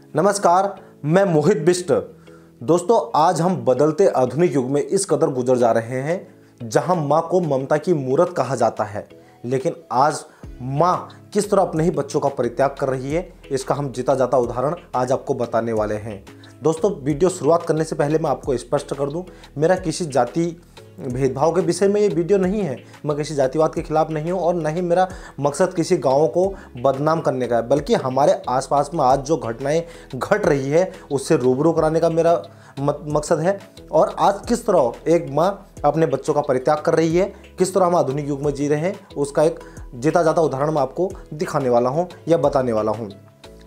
नमस्कार, मैं मोहित बिष्ट। दोस्तों, आज हम बदलते आधुनिक युग में इस कदर गुजर जा रहे हैं जहां माँ को ममता की मूरत कहा जाता है, लेकिन आज माँ किस तरह अपने ही बच्चों का परित्याग कर रही है, इसका हम जीता जाता उदाहरण आज आपको बताने वाले हैं। दोस्तों, वीडियो शुरुआत करने से पहले मैं आपको स्पष्ट कर दूं, मेरा किसी जाति भेदभाव के विषय में ये वीडियो नहीं है। मैं किसी जातिवाद के खिलाफ नहीं हूँ और न ही मेरा मकसद किसी गाँव को बदनाम करने का है, बल्कि हमारे आसपास में आज जो घटनाएं घट रही है उससे रूबरू कराने का मेरा मकसद है। और आज किस तरह एक माँ अपने बच्चों का परित्याग कर रही है, किस तरह हम आधुनिक युग में जी रहे हैं, उसका एक जीता जाता उदाहरण मैं आपको दिखाने वाला हूँ या बताने वाला हूँ।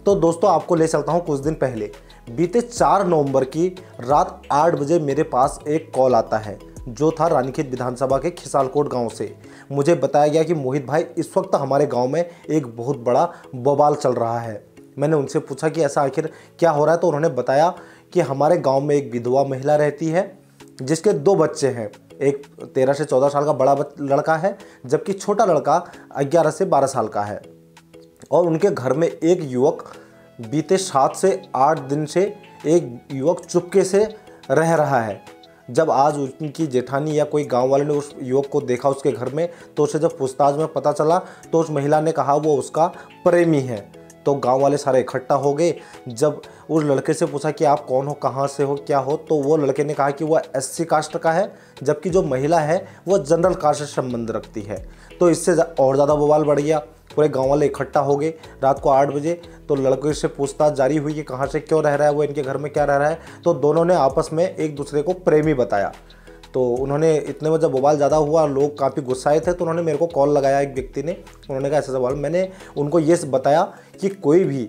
तो दोस्तों, आपको ले चलता हूँ कुछ दिन पहले। बीते 4 नवंबर की रात 8 बजे मेरे पास एक कॉल आता है जो था रानीखेत विधानसभा के खिसालकोट गांव से। मुझे बताया गया कि मोहित भाई, इस वक्त हमारे गांव में एक बहुत बड़ा बवाल चल रहा है। मैंने उनसे पूछा कि ऐसा आखिर क्या हो रहा है, तो उन्होंने बताया कि हमारे गांव में एक विधवा महिला रहती है जिसके 2 बच्चे हैं। एक 13 से 14 साल का बड़ा लड़का है, जबकि छोटा लड़का 11 से 12 साल का है। और उनके घर में एक युवक बीते 7 से 8 दिन से एक युवक चुपके से रह रहा है। जब आज उनकी जेठानी या कोई गांव वाले ने उस युवक को देखा उसके घर में, तो उसे जब पूछताछ में पता चला तो उस महिला ने कहा वो उसका प्रेमी है। तो गांव वाले सारे इकट्ठा हो गए। जब उस लड़के से पूछा कि आप कौन हो, कहां से हो, क्या हो, तो वो लड़के ने कहा कि वह SC कास्ट का है, जबकि जो महिला है वो जनरल कास्ट से संबंध रखती है। तो इससे और ज़्यादा बवाल बढ़ गया। पूरे गांव वाले इकट्ठा हो गए रात को 8 बजे। तो लड़के से पूछताछ जारी हुई कि कहाँ से क्यों रह रहा है, वो इनके घर में क्या रह रहा है। तो दोनों ने आपस में एक दूसरे को प्रेमी बताया। तो उन्होंने इतने में जब बवाल ज़्यादा हुआ, लोग काफ़ी गुस्साए थे, तो उन्होंने मेरे को कॉल लगाया एक व्यक्ति ने। उन्होंने कहा ऐसा सवाल। मैंने उनको ये बताया कि कोई भी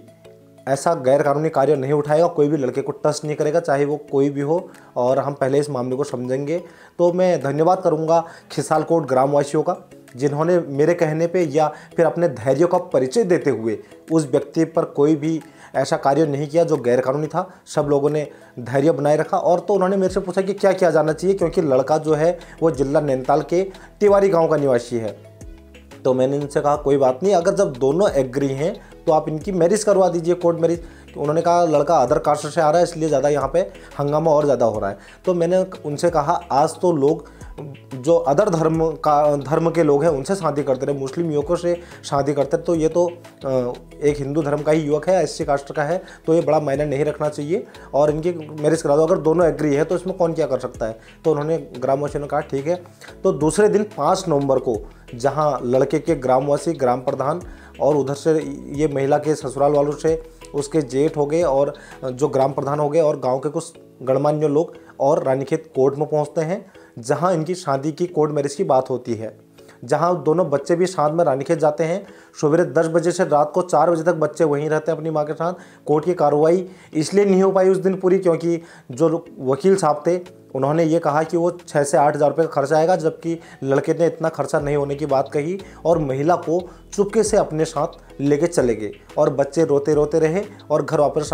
ऐसा गैरकानूनी कार्य नहीं उठाएगा, कोई भी लड़के को टच नहीं करेगा, चाहे वो कोई भी हो, और हम पहले इस मामले को समझेंगे। तो मैं धन्यवाद करूँगा खिसालकोट ग्रामवासियों का, जिन्होंने मेरे कहने पे या फिर अपने धैर्य का परिचय देते हुए उस व्यक्ति पर कोई भी ऐसा कार्य नहीं किया जो गैरकानूनी था। सब लोगों ने धैर्य बनाए रखा। और तो उन्होंने मेरे से पूछा कि क्या किया जाना चाहिए, क्योंकि लड़का जो है वो जिला नैनीताल के तिवारी गांव का निवासी है। तो मैंने इनसे कहा कोई बात नहीं, अगर जब दोनों एग्री हैं तो आप इनकी मैरिज करवा दीजिए, कोर्ट मैरिज। उन्होंने कहा लड़का अदर कास्ट से आ रहा है, इसलिए ज़्यादा यहाँ पे हंगामा और ज़्यादा हो रहा है। तो मैंने उनसे कहा आज तो लोग जो अदर धर्म के लोग हैं उनसे शादी करते रहे, मुस्लिम युवकों से शादी करते रहे, तो ये तो एक हिंदू धर्म का ही युवक है, SC कास्ट का है, तो ये बड़ा मायने नहीं रखना चाहिए और इनकी मैरिज करा दो। अगर दोनों एग्री है तो इसमें कौन क्या कर सकता है। तो उन्होंने ग्रामवासियों ने कहा ठीक है। तो दूसरे दिन 5 नवंबर को, जहाँ लड़के के ग्रामवासी, ग्राम प्रधान और उधर से ये महिला के ससुराल वालों से उसके जेठ हो गए और जो ग्राम प्रधान हो गए और गांव के कुछ गणमान्य लोग और रानीखेत कोर्ट में पहुंचते हैं, जहां इनकी शादी की कोर्ट मैरिज की बात होती है। जहां दोनों बच्चे भी साथ में रानीखेत जाते हैं। सवेरे 10 बजे से रात को 4 बजे तक बच्चे वहीं रहते हैं अपनी माँ के साथ। कोर्ट की कार्रवाई इसलिए नहीं हो पाई उस दिन पूरी, क्योंकि जो वकील साहब थे उन्होंने ये कहा कि वो 6 से 8 हज़ार रुपये का खर्चा आएगा, जबकि लड़के ने इतना खर्चा नहीं होने की बात कही और महिला को चुपके से अपने साथ लेके चले गए और बच्चे रोते रोते रहे और घर वापस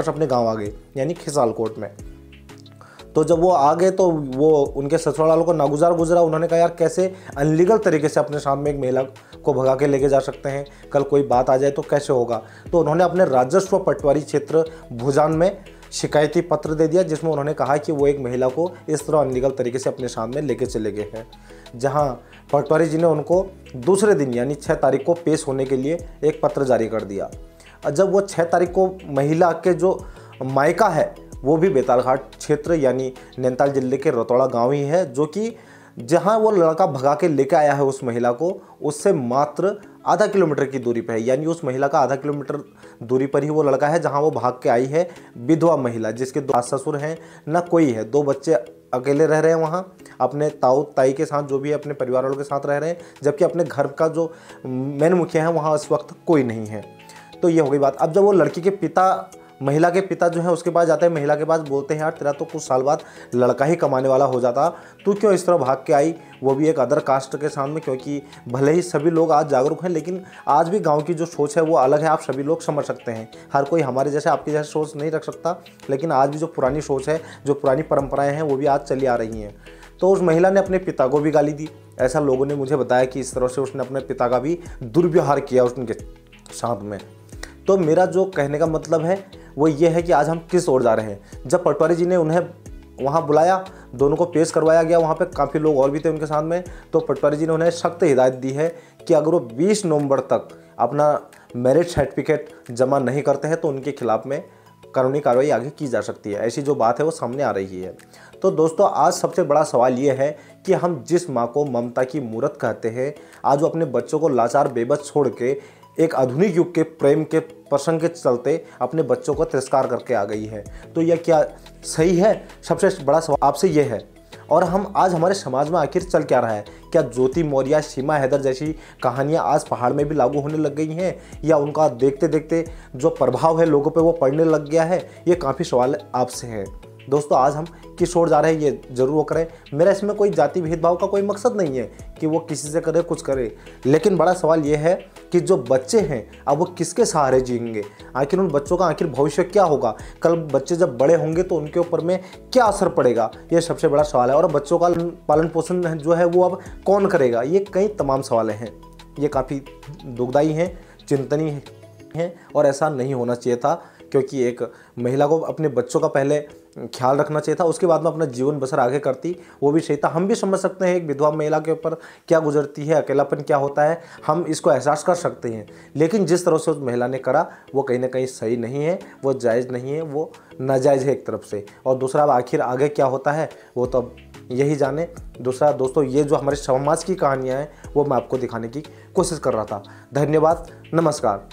अपने गांव आ गए, यानी खिसालकोट में। तो जब वो आ गए तो वो उनके ससुराल वालों को नागुजार गुजरा। उन्होंने कहा यार कैसे अनलीगल तरीके से अपने सामने एक महिला को भगा के लेके जा सकते हैं, कल कोई बात आ जाए तो कैसे होगा। तो उन्होंने अपने राजस्व पटवारी क्षेत्र भुजान में शिकायती पत्र दे दिया, जिसमें उन्होंने कहा कि वो एक महिला को इस तरह अनलीगल तरीके से अपने सामने लेके चले गए हैं। जहां पटवारी जी ने उनको दूसरे दिन यानी 6 तारीख को पेश होने के लिए एक पत्र जारी कर दिया। जब वो 6 तारीख को महिला के जो मायका है वो भी बेतालघाट क्षेत्र यानी नैनीताल जिले के रतौड़ा गांव ही है, जो कि जहां वो लड़का भगा के लेकर आया है उस महिला को, उससे मात्र आधा किलोमीटर की दूरी पर है। यानी उस महिला का आधा किलोमीटर दूरी पर ही वो लड़का है जहां वो भाग के आई है। विधवा महिला जिसके 2 सास ससुर हैं, ना कोई है, 2 बच्चे अकेले रह रहे हैं वहाँ अपने ताऊ ताई के साथ, जो भी अपने परिवार वालों के साथ रह रहे हैं, जबकि अपने घर का जो मेन मुखिया है वहाँ इस वक्त कोई नहीं है। तो ये हो गई बात। अब जब वो लड़की के पिता, महिला के पिता जो है उसके पास जाते हैं, महिला के पास बोलते हैं यार तेरा तो कुछ साल बाद लड़का ही कमाने वाला हो जाता, तू क्यों इस तरह भाग के आई, वो भी एक अदर कास्ट के सामने। क्योंकि भले ही सभी लोग आज जागरूक हैं, लेकिन आज भी गांव की जो सोच है वो अलग है, आप सभी लोग समझ सकते हैं। हर कोई हमारे जैसे आपके जैसे सोच नहीं रख सकता, लेकिन आज भी जो पुरानी सोच है, जो पुरानी परंपराएं हैं वो भी आज चली आ रही हैं। तो उस महिला ने अपने पिता को भी गाली दी। ऐसा लोगों ने मुझे बताया कि इस तरह से उसने अपने पिता का भी दुर्व्यवहार किया उनके साथ में। तो मेरा जो कहने का मतलब है वो ये है कि आज हम किस ओर जा रहे हैं। जब पटवारी जी ने उन्हें वहाँ बुलाया, दोनों को पेश करवाया गया, वहाँ पे काफ़ी लोग और भी थे उनके साथ में, तो पटवारी जी ने उन्हें सख्त हिदायत दी है कि अगर वो 20 नवंबर तक अपना मैरिज सर्टिफिकेट जमा नहीं करते हैं तो उनके खिलाफ में कानूनी कार्रवाई आगे की जा सकती है। ऐसी जो बात है वो सामने आ रही है। तो दोस्तों आज सबसे बड़ा सवाल ये है कि हम जिस माँ को ममता की मूरत कहते हैं, आज वो अपने बच्चों को लाचार बेबस छोड़ के एक आधुनिक युग के प्रेम के प्रसंग के चलते अपने बच्चों को तिरस्कार करके आ गई है। तो यह क्या सही है? सबसे बड़ा सवाल आपसे यह है। और हम आज हमारे समाज में आखिर चल क्या रहा है? क्या ज्योति मौर्य, सीमा हैदर जैसी कहानियां आज पहाड़ में भी लागू होने लग गई हैं, या उनका देखते देखते जो प्रभाव है लोगों पे वो पड़ने लग गया है? ये काफ़ी सवाल आपसे हैं। दोस्तों आज हम किस ओर जा रहे हैं ये ज़रूर वो करें। मेरा इसमें कोई जाति भेदभाव का कोई मकसद नहीं है कि वो किसी से करे कुछ करे, लेकिन बड़ा सवाल ये है कि जो बच्चे हैं अब वो किसके सहारे जिएंगे? आखिर उन बच्चों का आखिर भविष्य क्या होगा? कल बच्चे जब बड़े होंगे तो उनके ऊपर में क्या असर पड़ेगा? ये सबसे बड़ा सवाल है। और बच्चों का पालन पोषण जो है वो अब कौन करेगा? ये कई तमाम सवाल हैं। ये काफ़ी दुखदायी हैं, चिंतनीय हैं, और ऐसा नहीं होना चाहिए था, क्योंकि एक महिला को अपने बच्चों का पहले ख्याल रखना चाहिए था, उसके बाद में अपना जीवन बसर आगे करती, वो भी सही था। हम भी समझ सकते हैं एक विधवा महिला के ऊपर क्या गुजरती है, अकेलापन क्या होता है, हम इसको एहसास कर सकते हैं। लेकिन जिस तरह से उस महिला ने करा वो कहीं ना कहीं सही नहीं है, वो जायज़ नहीं है, वो नाजायज़ है एक तरफ से। और दूसरा अब आखिर आगे क्या होता है वो तो अब यही जाने। दूसरा दोस्तों ये जो हमारे समाज की कहानियाँ हैं वो मैं आपको दिखाने की कोशिश कर रहा था। धन्यवाद, नमस्कार।